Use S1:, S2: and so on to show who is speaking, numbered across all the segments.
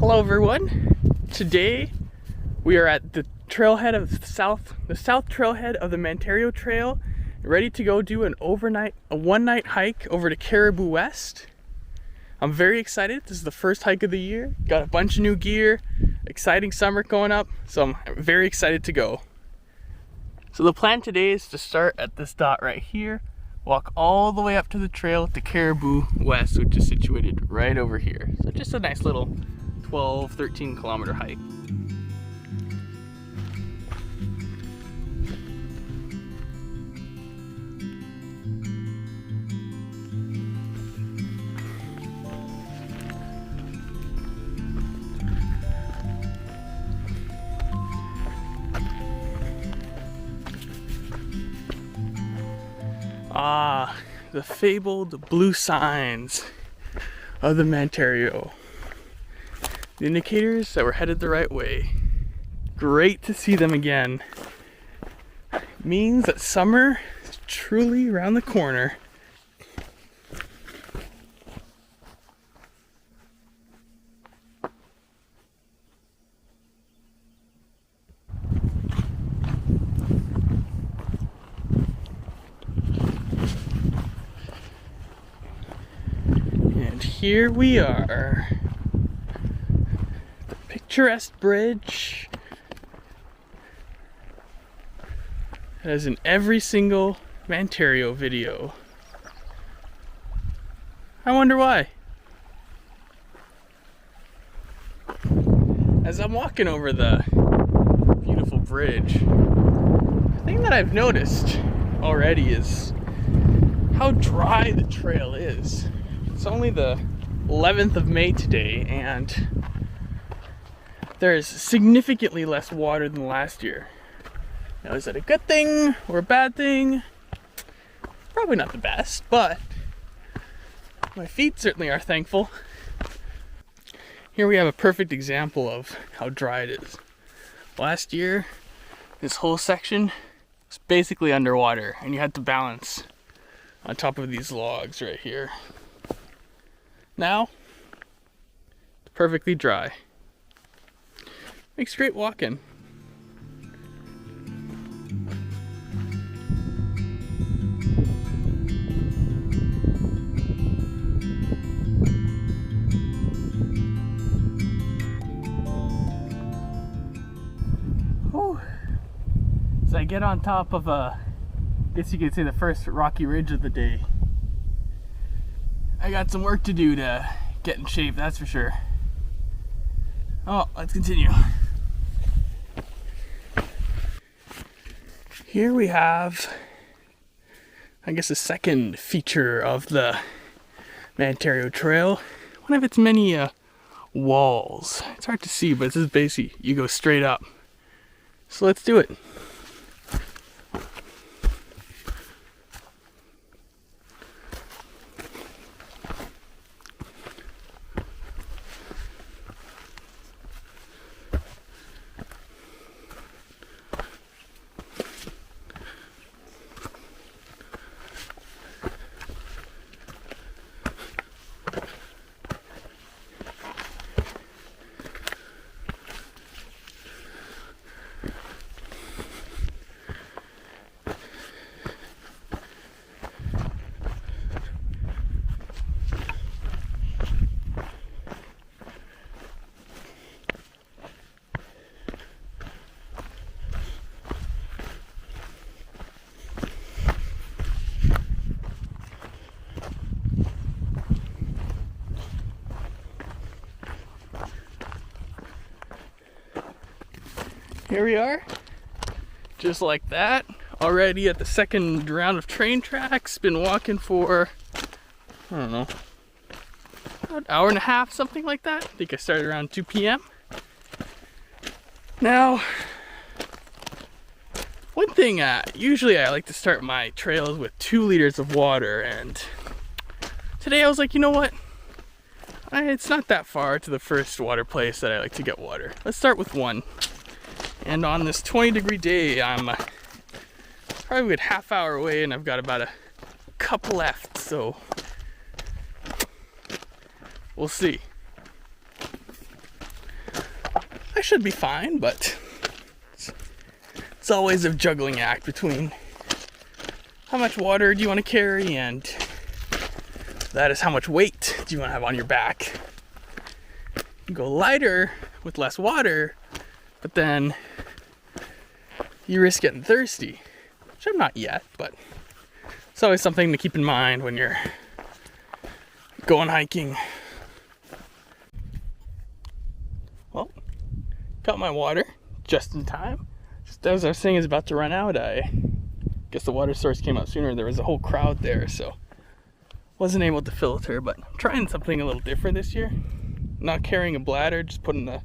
S1: Hello everyone. Today we are at the trailhead of the south trailhead of the Mantario Trail, ready to go do a one-night hike over to Caribou West. I'm very excited. This is the first hike of the year. Got a bunch of new gear, exciting summer going up, so I'm very excited to go. So the plan today is to start at this dot right here, walk all the way up to the trail to Caribou West, which is situated right over here. So just a nice little 12-13 kilometer hike. Ah, the fabled blue signs of the Mantario. The indicators that we're headed the right way. Great to see them again. Means that summer is truly around the corner. And here we are. Picturesque bridge as in every single Mantario video. I wonder why. As I'm walking over the beautiful bridge, the thing that I've noticed already is how dry the trail is. It's only the 11th of May today, and there is significantly less water than last year. Now, is that a good thing or a bad thing? Probably not the best, but my feet certainly are thankful. Here we have a perfect example of how dry it is. Last year, this whole section was basically underwater, and you had to balance on top of these logs right here. Now, it's perfectly dry. Makes great walking. Whew. As I get on top of I guess you could say the first rocky ridge of the day. I got some work to do to get in shape, that's for sure. Oh, let's continue. Here we have, I guess, the second feature of the Mantario Trail. One of its many walls. It's hard to see, but this is basically, you go straight up. So let's do it. Here we are, just like that, already at the second round of train tracks. Been walking for, I don't know, about an hour and a half, something like that. I think I started around 2 p.m. Now, one thing, usually I like to start my trails with 2 liters of water, and today I was like, you know what? It's not that far to the first water place that I like to get water. Let's start with 1. And on this 20-degree day, I'm probably a good half hour away, and I've got about a cup left, so we'll see. should be fine, but it's always a juggling act between how much water do you want to carry, and that is how much weight do you want to have on your back. You go lighter with less water, but then you risk getting thirsty, which I'm not yet, but it's always something to keep in mind when you're going hiking. Well, got my water just in time. Just as our thing is about to run out, I guess the water source came out sooner. There was a whole crowd there, so wasn't able to filter, but I'm trying something a little different this year. Not carrying a bladder, just putting the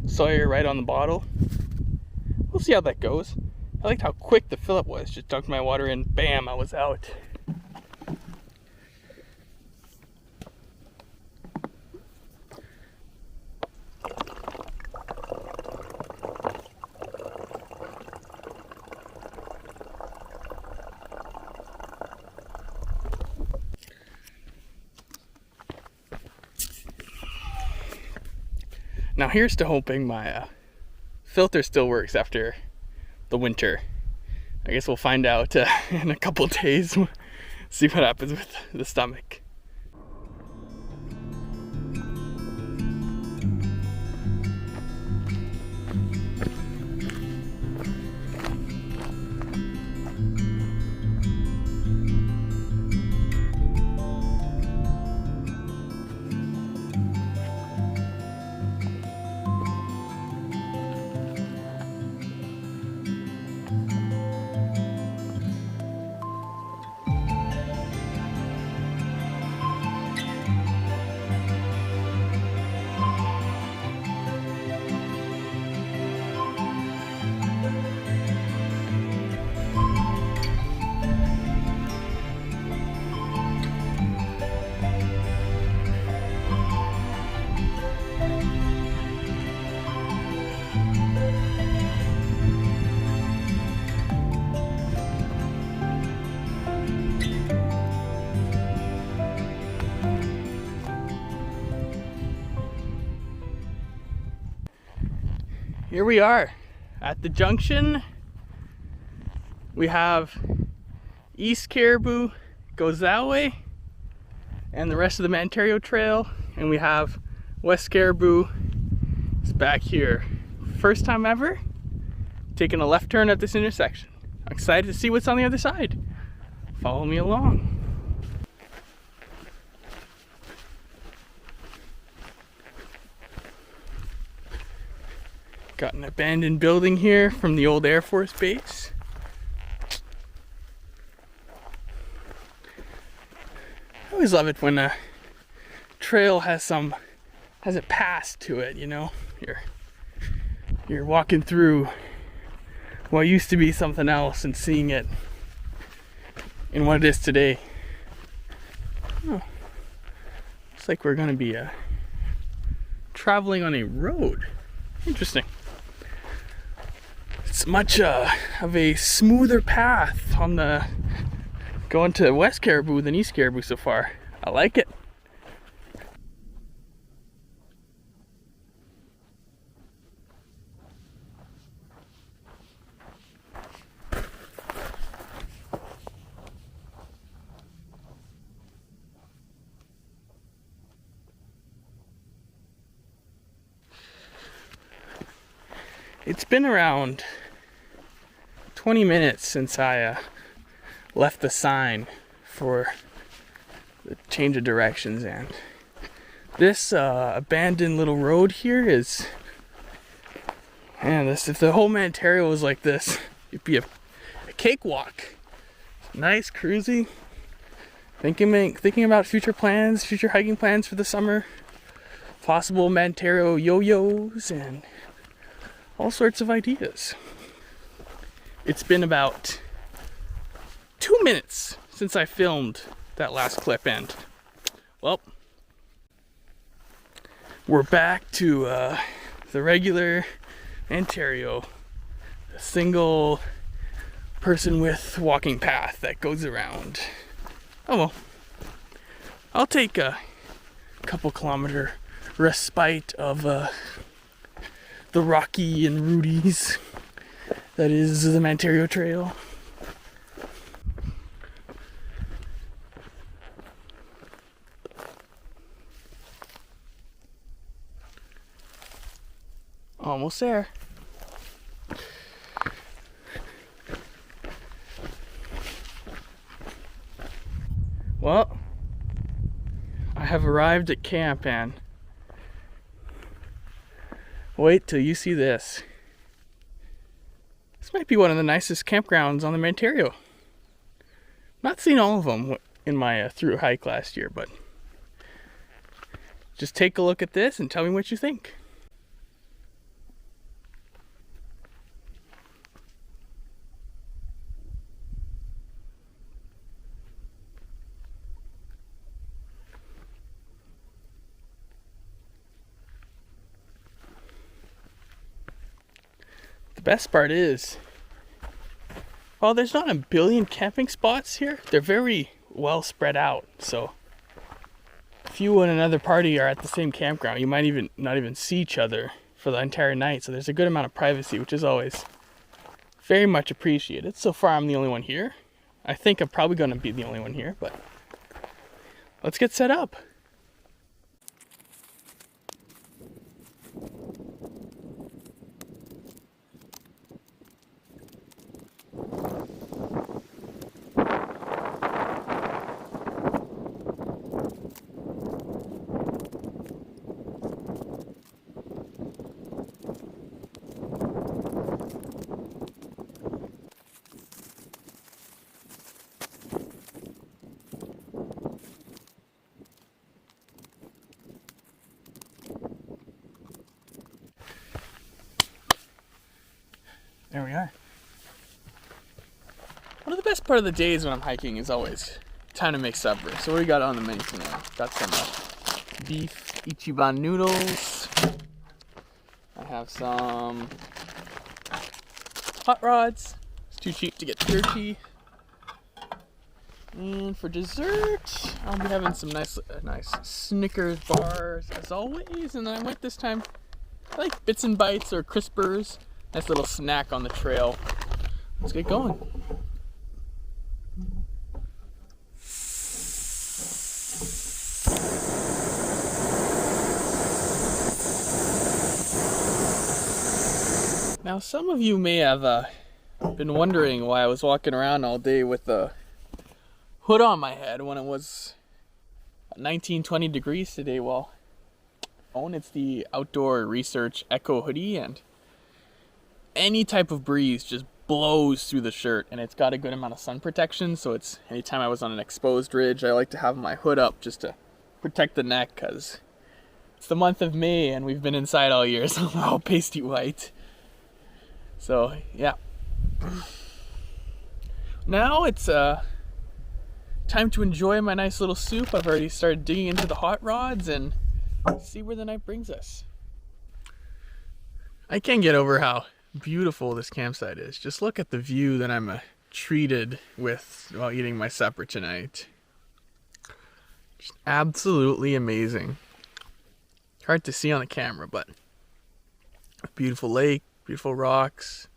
S1: Sawyer right on the bottle. We'll see how that goes. I liked how quick the fill up was. Just dunked my water in, bam, I was out. Now here's to hoping my filter still works after the winter. I guess we'll find out in a couple days, see what happens with the stomach. Here we are at the junction. We have East Caribou goes that way, and the rest of the Mantario Trail, and we have West Caribou is back here. First time ever taking a left turn at this intersection. I'm excited to see what's on the other side. Follow me along. Got an abandoned building here from the old Air Force base. I always love it when a trail has a past to it, you know? You're walking through what used to be something else and seeing it in what it is today. Oh, looks like we're gonna be traveling on a road. Interesting. It's much of a smoother path on the going to West Caribou than East Caribou so far. I like it. It's been around 20 minutes since I left the sign for the change of directions, and this abandoned little road here is, man, if the whole Mantario was like this, it'd be a cakewalk. Nice, cruisy. Thinking about future hiking plans for the summer. Possible Mantario yo-yos and all sorts of ideas. It's been about 2 minutes since I filmed that last clip, and well, we're back to the regular Mantario, a single person with walking path that goes around. Oh well, I'll take a couple kilometer respite of the Rocky and Rudy's that is the Mantario Trail. Almost there. Well, I have arrived at camp, and wait till you see this. This might be one of the nicest campgrounds on the Mantario. Not seen all of them in my through hike last year, but just take a look at this and tell me what you think. The best part is, while there's not a billion camping spots here, they're very well spread out. So if you and another party are at the same campground, you might even not even see each other for the entire night. So there's a good amount of privacy, which is always very much appreciated. So far, I'm the only one here. I think I'm probably going to be the only one here, but let's get set up. There we are. One of the best part of the days when I'm hiking is always time to make supper. So what do we got on the menu tonight? Got some beef Ichiban noodles. I have some hot rods. It's too cheap to get turkey. And for dessert, I'll be having some nice Snickers bars as always. And then I went this time, I like Bits and Bites or Crispers. Nice little snack on the trail. Let's get going. Now, some of you may have been wondering why I was walking around all day with a hood on my head when it was 19-20 degrees today. Well, it's the Outdoor Research Echo hoodie, and any type of breeze just blows through the shirt, and it's got a good amount of sun protection. So it's anytime I was on an exposed ridge, I like to have my hood up just to protect the neck, because it's the month of May and we've been inside all year, so I'm all pasty white. So yeah, now it's time to enjoy my nice little soup. I've already started digging into the hot rods and see where the night brings us. I can't get over how beautiful this campsite is. Just look at the view that I'm treated with while eating my supper tonight. Just absolutely amazing. Hard to see on the camera, but a beautiful lake, beautiful rocks.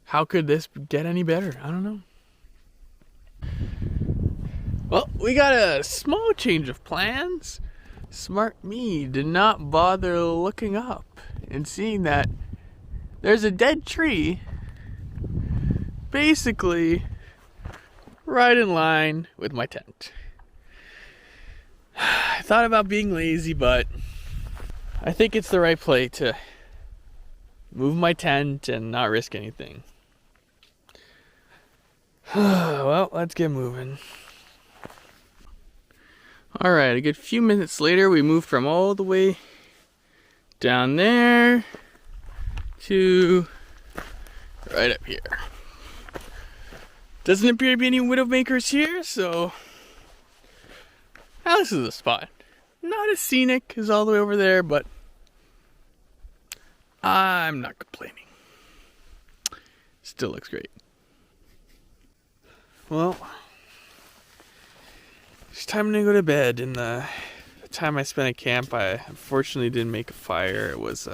S1: How could this get any better? I don't know. Well, we got a small change of plans. Smart me did not bother looking up and seeing that there's a dead tree basically right in line with my tent. I thought about being lazy, but I think it's the right play to move my tent and not risk anything. Well, let's get moving. Alright, a good few minutes later, we moved from all the way down there to right up here. Doesn't appear to be any widowmakers here, so this is the spot. Not as scenic as all the way over there, but I'm not complaining. Still looks great. Well, it's time to go to bed, and the time I spent at camp, I unfortunately didn't make a fire. It was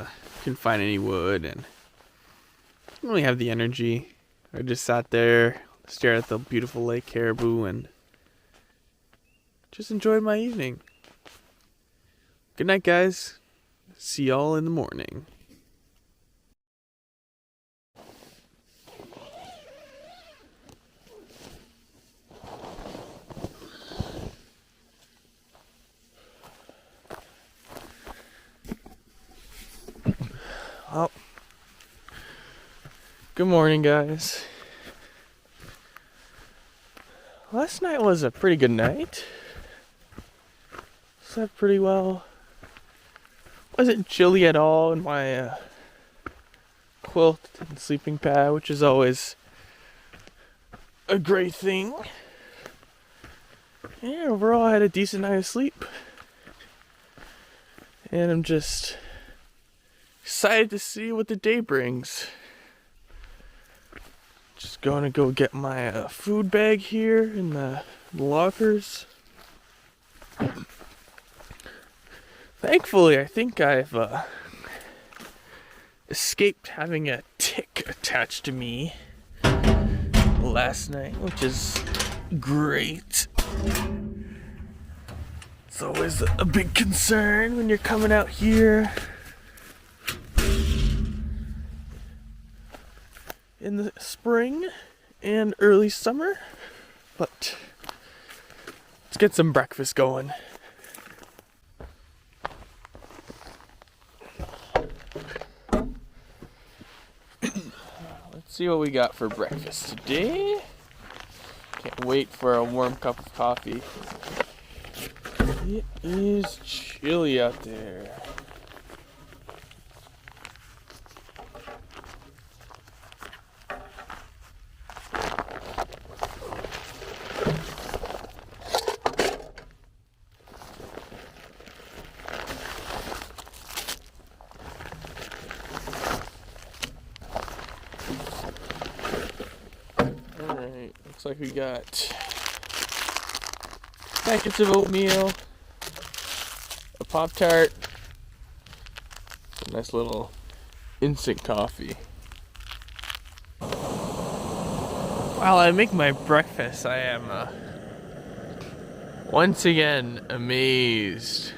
S1: couldn't find any wood and didn't really have the energy. I just sat there, stared at the beautiful Lake Caribou, and just enjoyed my evening. Good night, guys. See y'all in the morning. Well, good morning, guys. Last night was a pretty good night. Slept pretty well. Wasn't chilly at all in my quilt and sleeping pad, which is always a great thing. Yeah, overall I had a decent night of sleep. And I'm just excited to see what the day brings. Just going to go get my food bag here in the lockers. Thankfully, I think I've escaped having a tick attached to me last night, which is great. It's always a big concern when you're coming out here in the spring and early summer. But let's get some breakfast going. Let's see what we got for breakfast today. Can't wait for a warm cup of coffee. It is chilly out there. Alright, looks like we got packets of oatmeal, a Pop-Tart, a nice little instant coffee. While I make my breakfast, I am once again amazed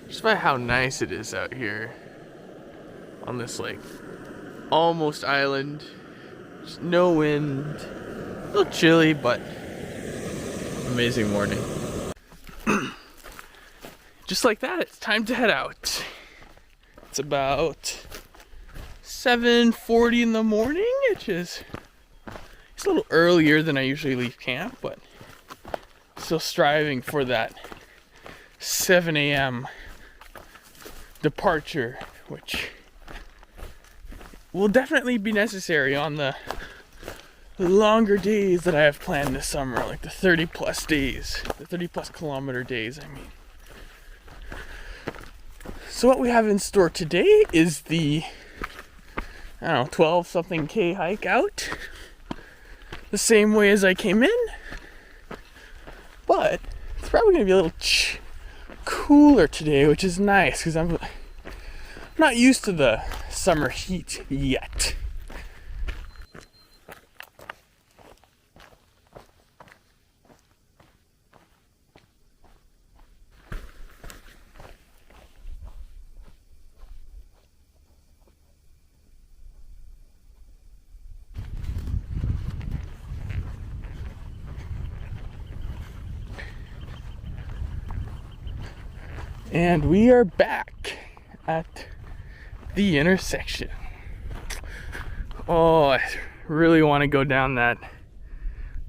S1: just by how nice it is out here on this like almost island. Just no wind, a little chilly, but amazing morning. Just like that, it's time to head out. It's about 7:40 in the morning, which is it's a little earlier than I usually leave camp, but still striving for that 7 a.m. departure, which will definitely be necessary on the longer days that I have planned this summer, like the 30 plus days, the 30 plus kilometer days, I mean. So what we have in store today is the, 12 something K hike out, the same way as I came in, but it's probably going to be a little cooler today, which is nice because I'm not used to the summer heat yet. And we are back at the intersection. Oh, I really want to go down that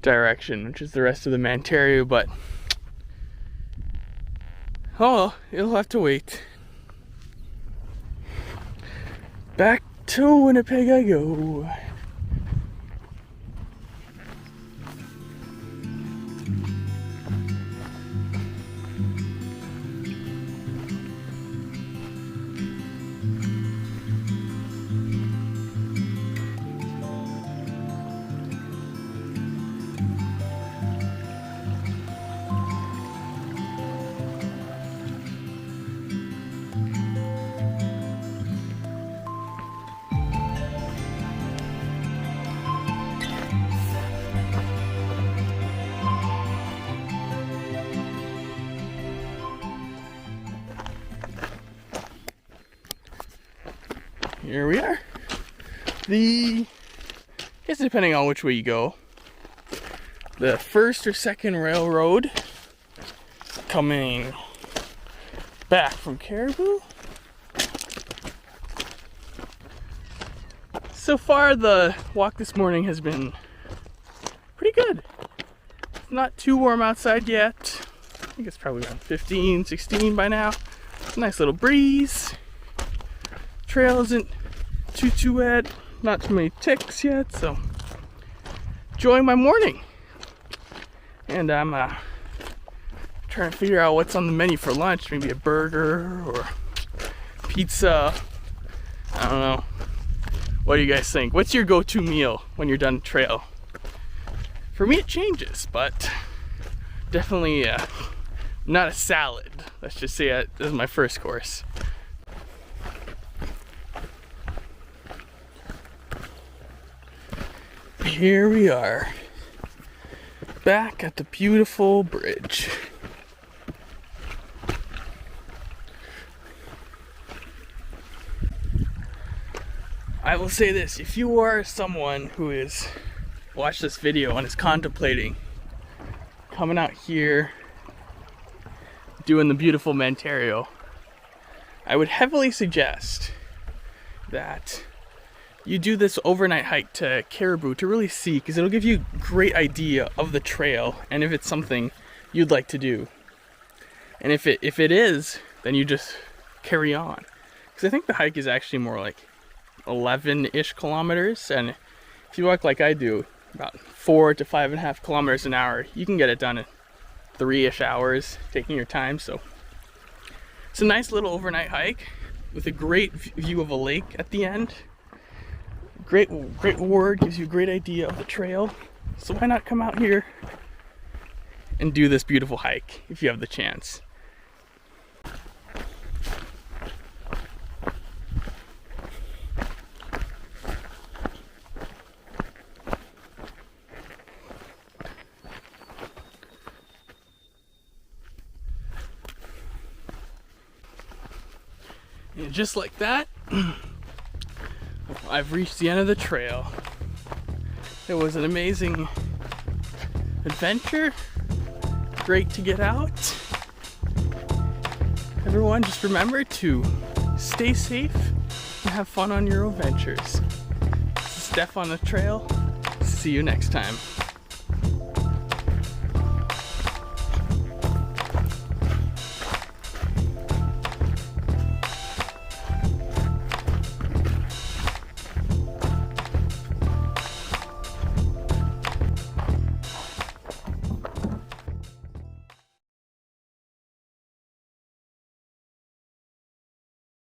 S1: direction, which is the rest of the Mantario, but oh, it'll have to wait. Back to Winnipeg I go. here we are. I guess depending on which way you go, the first or second railroad coming back from Caribou. So far, the walk this morning has been pretty good. It's not too warm outside yet. I think it's probably around 15, 16 by now. Nice little breeze. Trail isn't too wet. Not too many ticks yet, so enjoying my morning. And I'm trying to figure out what's on the menu for lunch. Maybe a burger or pizza. I don't know. What do you guys think? What's your go-to meal when you're done trail? For me, it changes, but definitely not a salad. Let's just say this is my first course. Here we are, back at the beautiful bridge. I will say this, if you are someone who is watched this video and is contemplating coming out here doing the beautiful Mantario, I would heavily suggest that you do this overnight hike to Caribou to really see, because it'll give you a great idea of the trail and if it's something you'd like to do. And if it is, then you just carry on. Because I think the hike is actually more like 11-ish kilometers, and if you walk like I do, about 4 to 5.5 kilometers an hour, you can get it done in 3-ish hours, taking your time. So it's a nice little overnight hike with a great view of a lake at the end. Great word, gives you a great idea of the trail. So why not come out here and do this beautiful hike if you have the chance. And just like that, I've reached the end of the trail. It was an amazing adventure. Great to get out. Everyone, just remember to stay safe and have fun on your adventures. This is Steph on the trail. See you next time.